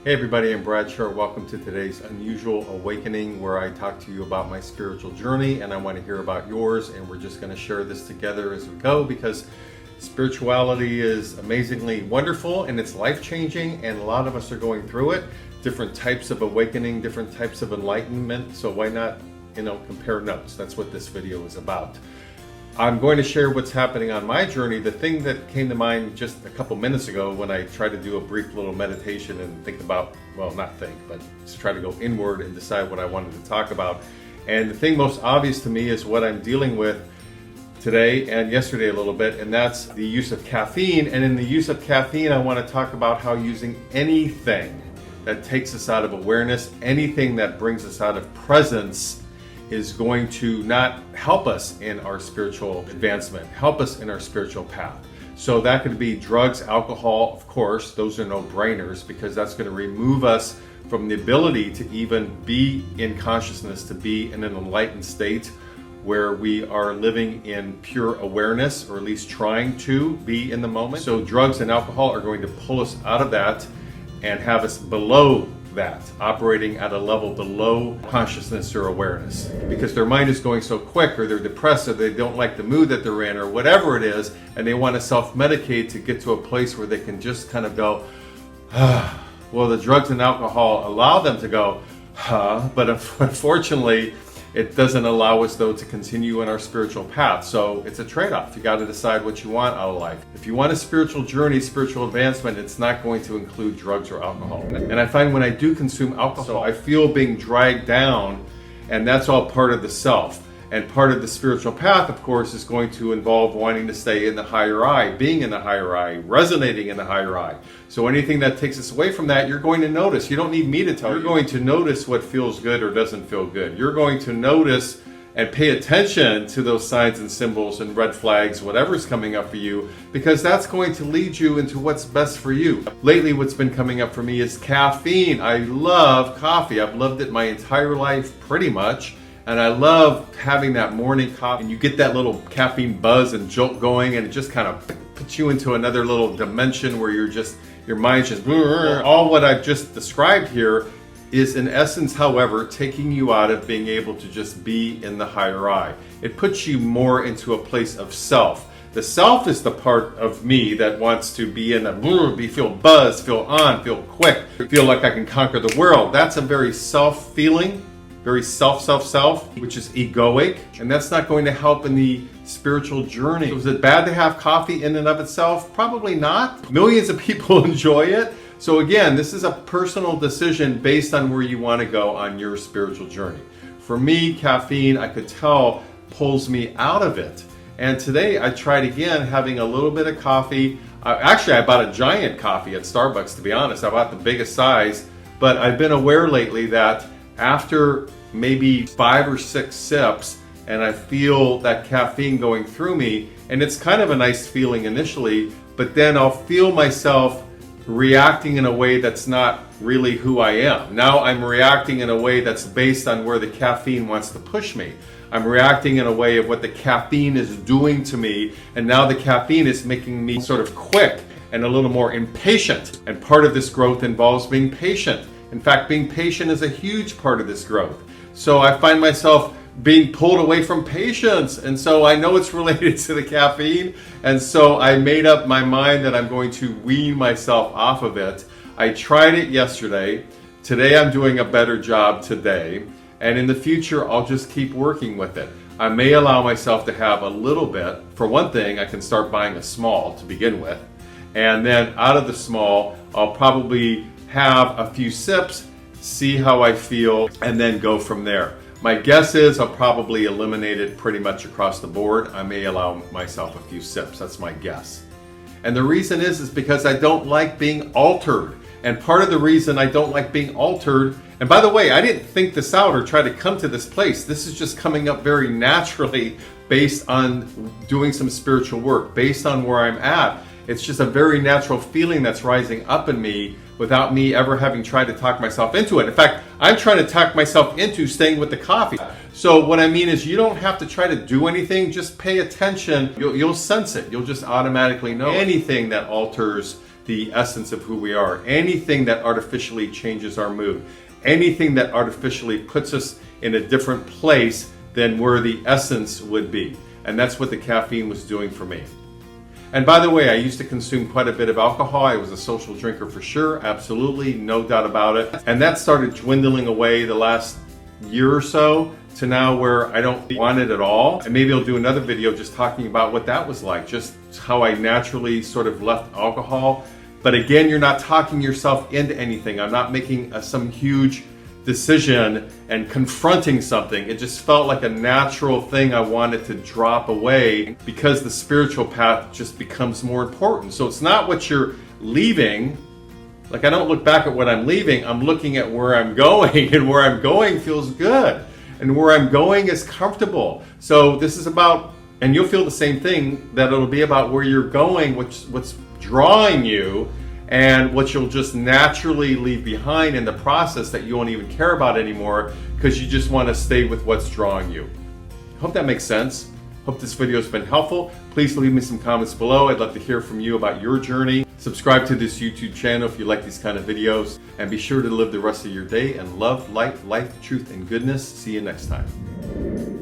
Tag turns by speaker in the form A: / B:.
A: Hey everybody, I'm Brad Short. Welcome to today's Unusual Awakening, where I talk to you about my spiritual journey and I want to hear about yours, and we're just going to share this together as we go because spirituality is amazingly wonderful and it's life-changing, and a lot of us are going through it. Different types of awakening, different types of enlightenment, so why not, compare notes? That's what this video is about. I'm going to share what's happening on my journey. The thing that came to mind just a couple minutes ago when I tried to do a brief little meditation and think about, well, not think, but just try to go inward and decide what I wanted to talk about. And the thing most obvious to me is what I'm dealing with today and yesterday a little bit, and that's the use of caffeine. And in the use of caffeine, I want to talk about how using anything that takes us out of awareness, anything that brings us out of presence, is going to not help us in our spiritual advancement, help us in our spiritual path. So that could be drugs, alcohol, of course, those are no-brainers because that's going to remove us from the ability to even be in consciousness, to be in an enlightened state where we are living in pure awareness, or at least trying to be in the moment. So drugs and alcohol are going to pull us out of that and have us below that, operating at a level below consciousness or awareness, because their mind is going so quick, or they're depressed, or they don't like the mood that they're in, or whatever it is, and they want to self-medicate to get to a place where they can just kind of go, well, the drugs and alcohol allow them to go, but unfortunately, it doesn't allow us, though, to continue in our spiritual path. So it's a trade-off. You got to decide what you want out of life. If you want a spiritual journey, spiritual advancement, it's not going to include drugs or alcohol. And I find when I do consume alcohol, I feel being dragged down, and that's all part of the self. And part of the spiritual path, of course, is going to involve wanting to stay in the higher I, being in the higher I, resonating in the higher I. So anything that takes us away from that, you're going to notice. You don't need me to tell you. You're going to notice what feels good or doesn't feel good. You're going to notice and pay attention to those signs and symbols and red flags, whatever's coming up for you, because that's going to lead you into what's best for you. Lately, what's been coming up for me is caffeine. I love coffee. I've loved it my entire life, pretty much. And I love having that morning coffee, and you get that little caffeine buzz and jolt going, and it just kind of puts you into another little dimension where your mind's just, all what I've just described here is in essence, however, taking you out of being able to just be in the higher I. It puts you more into a place of self. The self is the part of me that wants to be in a, feel buzz, feel on, feel quick, feel like I can conquer the world. That's a very self feeling. Very self, which is egoic, and that's not going to help in the spiritual journey. So is it bad to have coffee in and of itself? Probably not. Millions of people enjoy it. So again, this is a personal decision based on where you want to go on your spiritual journey. For me, caffeine, I could tell, pulls me out of it. And today I tried again having a little bit of coffee. Actually, I bought a giant coffee at Starbucks, to be honest. I bought the biggest size, but I've been aware lately that after maybe 5 or 6 sips, and I feel that caffeine going through me, and it's kind of a nice feeling initially, but then I'll feel myself reacting in a way that's not really who I am. Now I'm reacting in a way that's based on where the caffeine wants to push me. I'm reacting in a way of what the caffeine is doing to me, and now the caffeine is making me sort of quick and a little more impatient. And part of this growth involves being patient. In fact, being patient is a huge part of this growth. So I find myself being pulled away from patience. And so I know it's related to the caffeine. And so I made up my mind that I'm going to wean myself off of it. I tried it yesterday. Today I'm doing a better job today. And in the future, I'll just keep working with it. I may allow myself to have a little bit. For one thing, I can start buying a small to begin with. And then out of the small, I'll probably have a few sips, see how I feel, and then go from there. My guess is I'll probably eliminate it pretty much across the board. I may allow myself a few sips. That's my guess. And the reason is because I don't like being altered. And part of the reason I don't like being altered, and by the way, I didn't think this out or try to come to this place. This is just coming up very naturally based on doing some spiritual work, based on where I'm at. It's just a very natural feeling that's rising up in me without me ever having tried to talk myself into it. In fact, I'm trying to talk myself into staying with the coffee. So what I mean is you don't have to try to do anything, just pay attention. You'll sense it. You'll just automatically know anything that alters the essence of who we are. Anything that artificially changes our mood, anything that artificially puts us in a different place than where the essence would be. And that's what the caffeine was doing for me. And by the way, I used to consume quite a bit of alcohol. I was a social drinker for sure, absolutely, no doubt about it. And that started dwindling away the last year or so to now where I don't want it at all. And maybe I'll do another video just talking about what that was like, just how I naturally sort of left alcohol. But again, you're not talking yourself into anything. I'm not making some huge decision and confronting something. It just felt like a natural thing I wanted to drop away because the spiritual path just becomes more important. So it's not what you're leaving. Like, I don't look back at what I'm leaving. I'm looking at where I'm going, and where I'm going feels good. And where I'm going is comfortable. So this is about, and you'll feel the same thing, that it'll be about where you're going, what's drawing you, and what you'll just naturally leave behind in the process that you won't even care about anymore because you just want to stay with what's drawing you. Hope that makes sense. Hope this video has been helpful. Please leave me some comments below. I'd love to hear from you about your journey. Subscribe to this YouTube channel if you like these kind of videos, and be sure to live the rest of your day in love, light, life, truth, and goodness. See you next time.